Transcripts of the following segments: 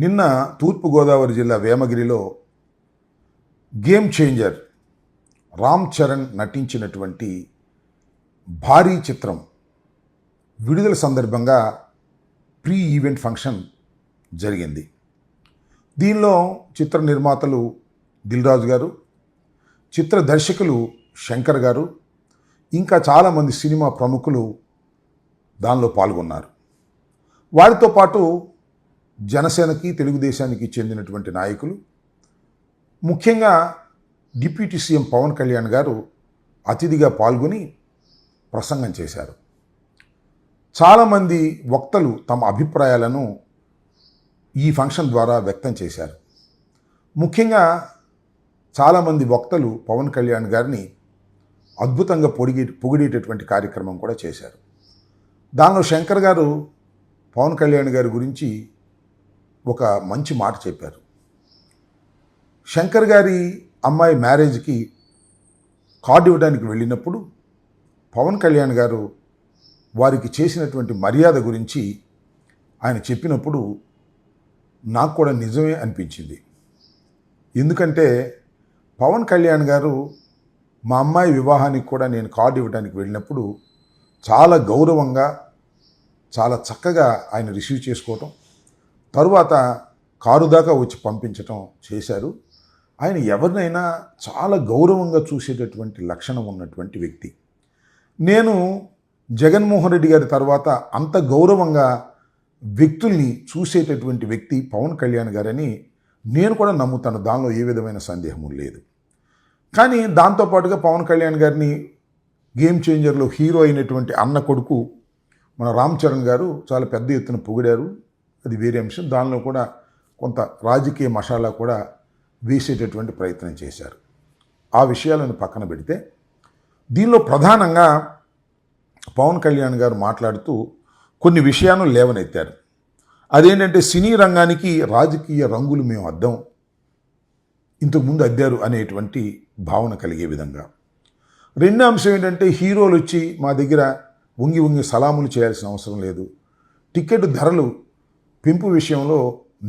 నిన్న తూర్పుగోదావరి జిల్లా వేమగిరిలో game changer Ram Charan నటించినటువంటి భారీ చిత్రం విడుదల సందర్భంగా ప్రీ ఈవెంట్ ఫంక్షన్ జరిగింది. దీనిలో చిత్ర నిర్మాతలు దిల్ రాజు గారు, చిత్ర దర్శకులు శంకర్ గారు, ఇంకా చాలామంది సినిమా ప్రముఖులు దానిలో పాల్గొన్నారు. వారితో పాటు జనసేనకి, తెలుగుదేశానికి చెందినటువంటి నాయకులు, ముఖ్యంగా డిప్యూటీ సీఎం పవన్ కళ్యాణ్ గారు అతిథిగా పాల్గొని ప్రసంగం చేశారు. చాలామంది వక్తలు తమ అభిప్రాయాలను ఈ ఫంక్షన్ ద్వారా వ్యక్తం చేశారు. ముఖ్యంగా చాలామంది వక్తలు పవన్ కళ్యాణ్ గారిని అద్భుతంగా పొగిడేటటువంటి కార్యక్రమం కూడా చేశారు. దానిలో శంకర్ గారు పవన్ కళ్యాణ్ గారి గురించి ఒక మంచి మాట చెప్పారు. శంకర్ గారి అమ్మాయి మ్యారేజ్కి కార్డు ఇవ్వడానికి వెళ్ళినప్పుడు పవన్ కళ్యాణ్ గారు వారికి చేసినటువంటి మర్యాద గురించి ఆయన చెప్పినప్పుడు నాకు కూడా నిజమే అనిపించింది. ఎందుకంటే పవన్ కళ్యాణ్ గారు మా అమ్మాయి వివాహానికి కూడా నేను కార్డు ఇవ్వడానికి వెళ్ళినప్పుడు చాలా గౌరవంగా, చాలా చక్కగా ఆయన రిసీవ్ చేసుకోవటం, తరువాత కారు దాకా వచ్చి పంపించటం చేశారు. ఆయన ఎవరినైనా చాలా గౌరవంగా చూసేటటువంటి లక్షణం ఉన్నటువంటి వ్యక్తి. నేను జగన్మోహన్ రెడ్డి గారి తర్వాత అంత గౌరవంగా వ్యక్తుల్ని చూసేటటువంటి వ్యక్తి పవన్ కళ్యాణ్ గారని నేను కూడా నమ్ముతాను. దానిలో ఏ విధమైన సందేహము లేదు. కానీ దాంతోపాటుగా పవన్ కళ్యాణ్ గారిని గేమ్ చేంజర్లో హీరో అయినటువంటి అన్న కొడుకు మన రామ్ చరణ్ గారు చాలా పెద్ద ఎత్తున పొగిడారు. అది వేరే అంశం. దానిలో కూడా కొంత రాజకీయ మసాలా కూడా వేసేటటువంటి ప్రయత్నం చేశారు. ఆ విషయాలను పక్కన పెడితే దీనిలో ప్రధానంగా పవన్ కళ్యాణ్ గారు మాట్లాడుతూ కొన్ని విషయాలను లేవనెత్తారు. అదేంటంటే సినీ రంగానికి రాజకీయ రంగులు మేము అద్దాం, ఇంతకుముందు అద్దారు అనేటువంటి భావన కలిగే విధంగా. రెండో అంశం ఏంటంటే హీరోలు వచ్చి మా దగ్గర వంగి సలాములు చేయాల్సిన అవసరం లేదు, టికెట్ ధరలు పెంపు విషయంలో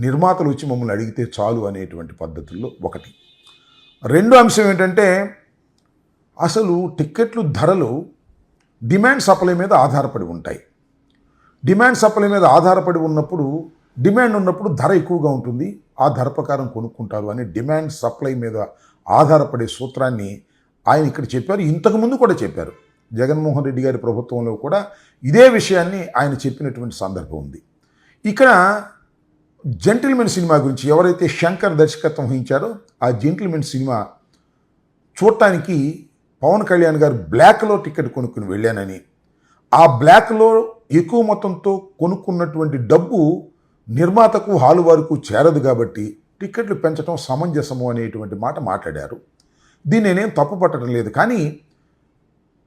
నిర్మాతలు వచ్చి మమ్మల్ని అడిగితే చాలు అనేటువంటి పద్ధతుల్లో ఒకటి. రెండో అంశం ఏంటంటే అసలు టిక్కెట్లు ధరలు డిమాండ్ సప్లై మీద ఆధారపడి ఉంటాయి. డిమాండ్ సప్లై మీద ఆధారపడి ఉన్నప్పుడు, డిమాండ్ ఉన్నప్పుడు ధర ఎక్కువగా ఉంటుంది, ఆ ధర ప్రకారం కొనుక్కుంటారు అని డిమాండ్ సప్లై మీద ఆధారపడే సూత్రాన్ని ఆయన ఇక్కడ చెప్పారు. ఇంతకుముందు కూడా చెప్పారు. జగన్మోహన్ రెడ్డి గారి ప్రభుత్వంలో కూడా ఇదే విషయాన్ని ఆయన చెప్పినటువంటి సందర్భం ఉంది. ఇక్కడ జెంటిల్మెన్ సినిమా గురించి ఎవరైతే శంకర్ దర్శకత్వం వహించారో ఆ జెంటిల్మెన్ సినిమా చూడటానికి పవన్ కళ్యాణ్ గారు బ్లాక్లో టికెట్ కొనుక్కుని వెళ్ళానని, ఆ బ్లాక్లో ఎక్కువ మొత్తంతో కొనుక్కున్నటువంటి డబ్బు నిర్మాతకు, హాలు వారికి చేరదు కాబట్టి టికెట్లు పెంచడం సమంజసము అనేటువంటి మాట మాట్లాడారు. దీన్ని నేనేం తప్పు పట్టడం లేదు. కానీ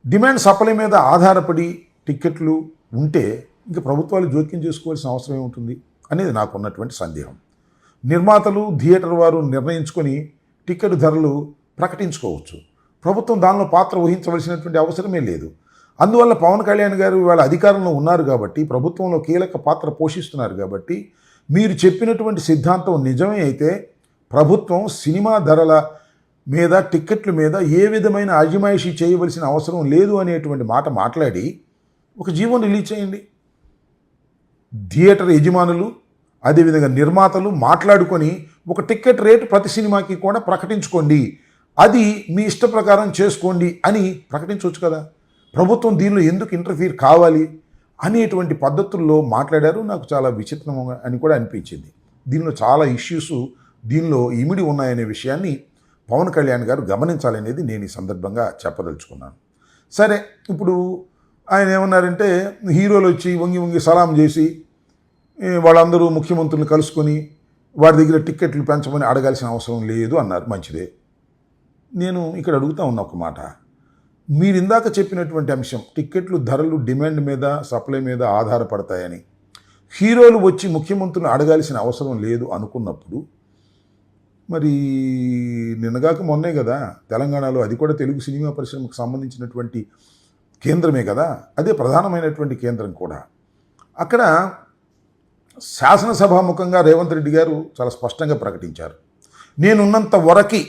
డిమాండ్ సప్లై మీద ఆధారపడి టిక్కెట్లు ఉంటే ఇంకా ప్రభుత్వాలు జోక్యం చేసుకోవాల్సిన అవసరం ఏముంటుంది అనేది నాకు ఉన్నటువంటి సందేహం. నిర్మాతలు, థియేటర్ వారు నిర్ణయించుకొని టికెట్ ధరలు ప్రకటించుకోవచ్చు. ప్రభుత్వం దానిలో పాత్ర వహించవలసినటువంటి అవసరమే లేదు. అందువల్ల పవన్ కళ్యాణ్ గారు ఇవాళ అధికారంలో ఉన్నారు కాబట్టి, ప్రభుత్వంలో కీలక పాత్ర పోషిస్తున్నారు కాబట్టి, మీరు చెప్పినటువంటి సిద్ధాంతం నిజమే అయితే ప్రభుత్వం సినిమా ధరల మీద, టిక్కెట్ల మీద ఏ విధమైన అజమాయిషీ చేయవలసిన అవసరం లేదు అనేటువంటి మాట మాట్లాడి ఒక జీవో రిలీజ్ చేయండి. థియేటర్ యజమానులు, అదేవిధంగా నిర్మాతలు మాట్లాడుకొని ఒక టిక్కెట్ రేటు ప్రతి సినిమాకి కూడా ప్రకటించుకోండి, అది మీ ఇష్ట ప్రకారం చేసుకోండి అని ప్రకటించవచ్చు కదా. ప్రభుత్వం దీనిలో ఎందుకు ఇంటర్ఫీర్ కావాలి అనేటువంటి పద్ధతుల్లో మాట్లాడారు. నాకు చాలా విచిత్రంగా అని కూడా అనిపించింది. దీనిలో చాలా ఇష్యూస్ దీనిలో ఇమిడి ఉన్నాయనే విషయాన్ని పవన్ కళ్యాణ్ గారు గమనించాలనేది నేను ఈ సందర్భంగా చెప్పదలుచుకున్నాను. సరే, ఇప్పుడు ఆయన ఏమన్నారంటే హీరోలు వచ్చి వంగి సలాం చేసి వాళ్ళందరూ ముఖ్యమంత్రులు కలుసుకొని వారి దగ్గర టిక్కెట్లు పెంచమని అడగాల్సిన అవసరం లేదు అన్నారు. మంచిదే. నేను ఇక్కడ అడుగుతా ఉన్న ఒక మాట, మీరు ఇందాక చెప్పినటువంటి అంశం టిక్కెట్లు ధరలు డిమాండ్ మీద, సప్లై మీద ఆధారపడతాయని హీరోలు వచ్చి ముఖ్యమంత్రులు అడగాల్సిన అవసరం లేదు అనుకున్నప్పుడు, మరి నిన్నగాక మొన్నే కదా తెలంగాణలో, అది కూడా తెలుగు సినిమా పరిశ్రమకు సంబంధించినటువంటి కేంద్రమే కదా, అదే ప్రధానమైనటువంటి కేంద్రం కూడా, అక్కడ శాసనసభాముఖంగా రేవంత్ రెడ్డి గారు చాలా స్పష్టంగా ప్రకటించారు. నేనున్నంత వరకు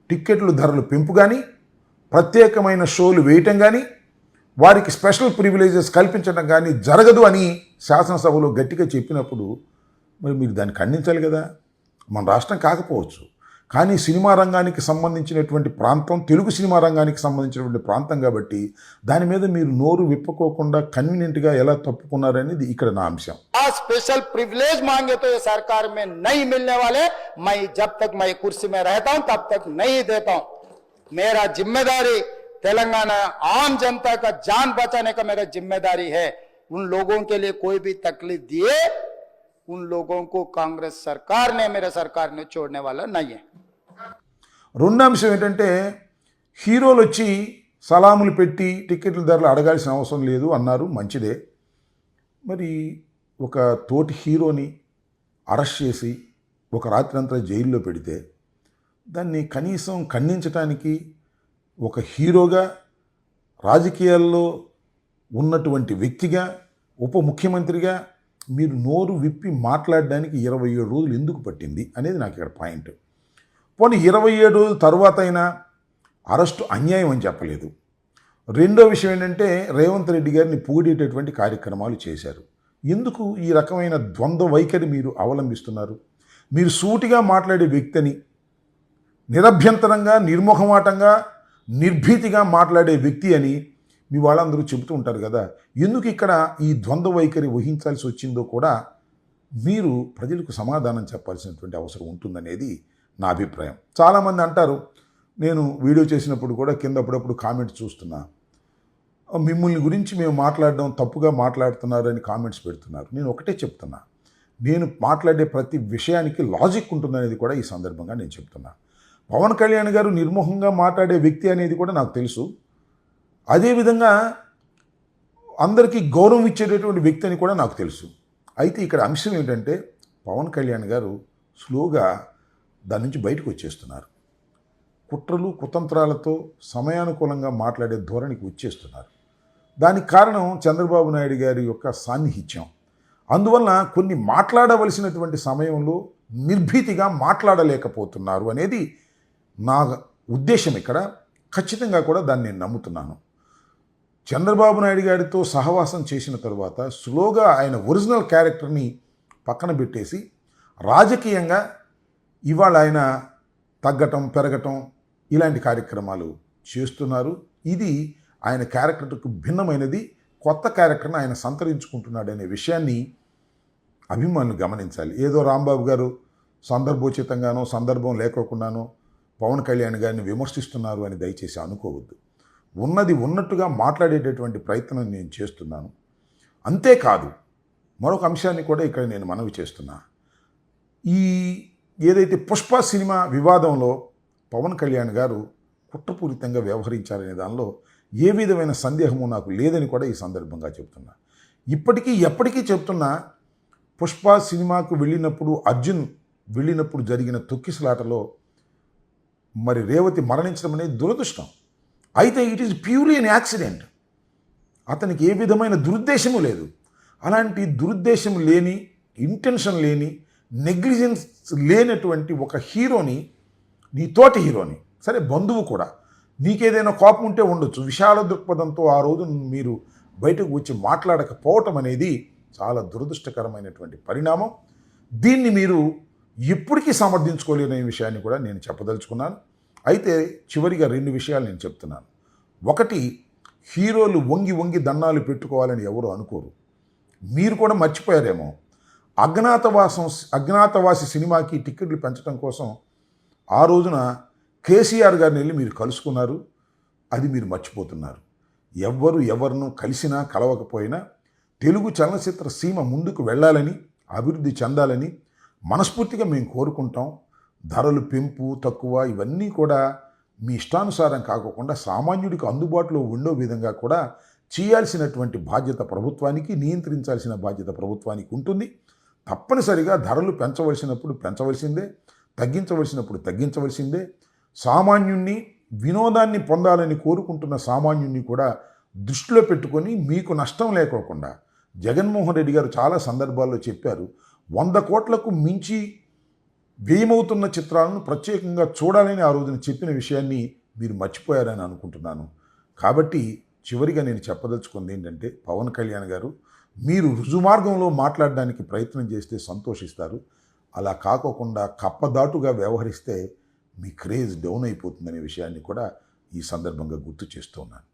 టిక్కెట్లు ధరలు పెంపు కానీ, ప్రత్యేకమైన షోలు వేయటం కానీ, వారికి స్పెషల్ ప్రివిలేజెస్ కల్పించడం కానీ జరగదు అని శాసనసభలో గట్టిగా చెప్పినప్పుడు మరి మీరు దాన్ని ఖండించాలి కదా. మన రాష్ట్రం కాకపోవచ్చు, కానీ సినిమా రంగానికి సంబంధించినటువంటి ప్రాంతం, తెలుగు సినిమా రంగానికి సంబంధించినటువంటి ప్రాంతం కాబట్టి దాని మీద మీరు నోరు విప్పుకోకుండా కన్వీనియంట్గా ఎలా తప్పుకున్నారనేది ఇక్కడ నా అంశం. स्पेशल प्रिविलेज मांगे तो ये सरकार में नहीं मिलने वाले। मैं जब तक मैं कुर्सी में रहता हूं तब तक नहीं देता हूं। मेरा जिम्मेदारी तेलंगाना आम जनता का जान बचाने का मेरा जिम्मेदारी है। उन लोगों के लिए कोई भी तकलीफ दिए, उन लोगों को कांग्रेस सरकार ने, मेरे सरकार ने छोड़ने वाला नहीं है। రెండో అంశం ఏంటంటే, హీరోలు వచ్చి సలాములు పెట్టి టికెట్ల ధరలు అడగాల్సిన అవసరం లేదు అన్నారు, మంచిదే. మరి ఒక తోటి హీరోని అరెస్ట్ చేసి ఒక రాత్రంతా జైల్లో పెడితే దాన్ని కనీసం ఖండించడానికి ఒక హీరోగా, రాజకీయాల్లో ఉన్నటువంటి వ్యక్తిగా, ఉప ముఖ్యమంత్రిగా మీరు నోరు విప్పి మాట్లాడడానికి 27 రోజులు ఎందుకు పట్టింది అనేది నాకు ఇక్కడ పాయింట్. పోనీ 27 రోజుల తర్వాత అయినా అరెస్టు అన్యాయం అని చెప్పలేదు. రెండో విషయం ఏంటంటే, రేవంత్ రెడ్డి గారిని పొగిడేటటువంటి కార్యక్రమాలు చేశారు. ఎందుకు ఈ రకమైన ద్వంద్వ వైఖరి మీరు అవలంబిస్తున్నారు? మీరు సూటిగా మాట్లాడే వ్యక్తిని, నిరభ్యంతరంగా, నిర్మోహమాటంగా, నిర్భీతిగా మాట్లాడే వ్యక్తి అని మీ వాళ్ళందరూ చెబుతూ ఉంటారు కదా. ఎందుకు ఇక్కడ ఈ ద్వంద్వ వైఖరి వహించాల్సి వచ్చిందో కూడా మీరు ప్రజలకు సమాధానం చెప్పాల్సినటువంటి అవసరం ఉంటుందనేది నా అభిప్రాయం. చాలామంది అంటారు, నేను వీడియో చేసినప్పుడు కూడా కింద అప్పుడప్పుడు కామెంట్స్ చూస్తున్నా, మిమ్మల్ని గురించి మేము మాట్లాడడం తప్పుగా మాట్లాడుతున్నారని కామెంట్స్ పెడుతున్నారు. నేను ఒకటే చెప్తున్నా, నేను మాట్లాడే ప్రతి విషయానికి లాజిక్ ఉంటుందనేది కూడా ఈ సందర్భంగా నేను చెప్తున్నా. పవన్ కళ్యాణ్ గారు నిర్మోహంగా మాట్లాడే వ్యక్తి అనేది కూడా నాకు తెలుసు. అదేవిధంగా అందరికీ గౌరవం ఇచ్చేటటువంటి వ్యక్తి అని కూడా నాకు తెలుసు. అయితే ఇక్కడ అంశం ఏంటంటే, పవన్ కళ్యాణ్ గారు స్లోగా దాని నుంచి బయటకు వచ్చేస్తున్నారు. కుట్రలు కుతంత్రాలతో సమయానుకూలంగా మాట్లాడే ధోరణికి వచ్చేస్తున్నారు. దానికి కారణం చంద్రబాబు నాయుడు గారి యొక్క సాన్నిహిత్యం. అందువలన కొన్ని మాట్లాడవలసినటువంటి సమయంలో నిర్భీతిగా మాట్లాడలేకపోతున్నారు అనేది నా ఉద్దేశం. ఇక్కడ ఖచ్చితంగా కూడా దాన్ని నేను నమ్ముతున్నాను. చంద్రబాబు నాయుడు గారితో సహవాసం చేసిన తర్వాత స్లోగా ఆయన ఒరిజినల్ క్యారెక్టర్ని పక్కన పెట్టేసి రాజకీయంగా ఇవాళ ఆయన తగ్గటం, పెరగటం ఇలాంటి కార్యక్రమాలు చేస్తున్నారు. ఇది ఆయన క్యారెక్టర్కు భిన్నమైనది, కొత్త క్యారెక్టర్ని ఆయన సంతరించుకుంటున్నాడనే విషయాన్ని అభిమానులు గమనించాలి. ఏదో రాంబాబు గారు సందర్భోచితంగానో సందర్భం లేకోకుండానో పవన్ కళ్యాణ్ గారిని విమర్శిస్తున్నారు అని దయచేసి అనుకోవద్దు. ఉన్నది ఉన్నట్టుగా మాట్లాడేటటువంటి ప్రయత్నం నేను చేస్తున్నాను. అంతేకాదు, మరొక అంశాన్ని కూడా ఇక్కడ నేను మనవి చేస్తున్నా. ఈ ఏదైతే పుష్ప సినిమా వివాదంలో పవన్ కళ్యాణ్ గారు కుట్రపూరితంగా వ్యవహరించారనే దానిలో ఏ విధమైన సందేహము నాకు లేదని కూడా ఈ సందర్భంగా చెప్తున్నా. ఇప్పటికీ ఎప్పటికీ చెప్తున్నా, పుష్ప సినిమాకు వెళ్ళినప్పుడు, అర్జున్ వెళ్ళినప్పుడు జరిగిన తొక్కిసలాటలో మరి రేవతి మరణించడం అనేది దురదృష్టం. అయితే it is purely an accident. అతనికి ఏ విధమైన దురుద్దేశము లేదు. అలాంటి దురుద్దేశం లేని, ఇంటెన్షన్ లేని, నెగ్లిజెన్స్ లేనటువంటి ఒక హీరోని, నీ తోటి హీరోని, సరే బంధువు కూడా, నీకేదైనా కోపం ఉంటే ఉండొచ్చు, విశాల దృక్పథంతో ఆ రోజు మీరు బయటకు వచ్చి మాట్లాడకపోవటం అనేది చాలా దురదృష్టకరమైనటువంటి పరిణామం. దీన్ని మీరు ఎప్పటికీ సమర్థించుకోలేని విషయాన్ని కూడా నేను చెప్పదలుచుకున్నాను. అయితే చివరిగా 2 విషయాలు నేను చెప్తున్నాను. ఒకటి, హీరోలు వంగి వంగి దండాలు పెట్టుకోవాలని ఎవరు అనుకోరు. మీరు కూడా మర్చిపోయారేమో, అజ్ఞాతవాసి సినిమాకి టిక్కెట్లు పెంచడం కోసం ఆ రోజున కేసీఆర్ గారిని వెళ్ళి మీరు కలుసుకున్నారు. అది మీరు మర్చిపోతున్నారు. ఎవరిను కలిసినా కలవకపోయినా తెలుగు చలనచిత్ర సీమ ముందుకు వెళ్ళాలని, అభివృద్ధి చెందాలని మనస్ఫూర్తిగా మేము కోరుకుంటాం. ధరలు పెంపు తక్కువ ఇవన్నీ కూడా మీ ఇష్టానుసారం కాకుండా సామాన్యుడికి అందుబాటులో ఉండే విధంగా కూడా చేయాల్సినటువంటి బాధ్యత ప్రభుత్వానికి, నియంత్రించాల్సిన బాధ్యత ప్రభుత్వానికి ఉంటుంది. తప్పనిసరిగా ధరలు పెంచవలసినప్పుడు పెంచవలసిందే, తగ్గించవలసినప్పుడు తగ్గించవలసిందే. సామాన్యుణ్ణి, వినోదాన్ని పొందాలని కోరుకుంటున్న సామాన్యుణ్ణి కూడా దృష్టిలో పెట్టుకొని మీకు నష్టం లేకోకుండా జగన్మోహన్ రెడ్డి గారు చాలా సందర్భాల్లో చెప్పారు 100 కోట్లకు మించి వ్యయమవుతున్న చిత్రాలను ప్రత్యేకంగా చూడాలని ఆ రోజున చెప్పిన విషయాన్ని మీరు మర్చిపోయారని అనుకుంటున్నాను. కాబట్టి చివరిగా నేను చెప్పదలుచుకుంది ఏంటంటే పవన్ కళ్యాణ్ గారు మీరు రుజుమార్గంలో మాట్లాడడానికి ప్రయత్నం చేస్తే సంతోషిస్తారు. అలా కాకోకుండా కప్పదాటుగా వ్యవహరిస్తే మీ క్రేజ్ డౌన్ అయిపోతుందనే విషయాన్ని కూడా ఈ సందర్భంగా గుర్తు చేస్తున్నాను.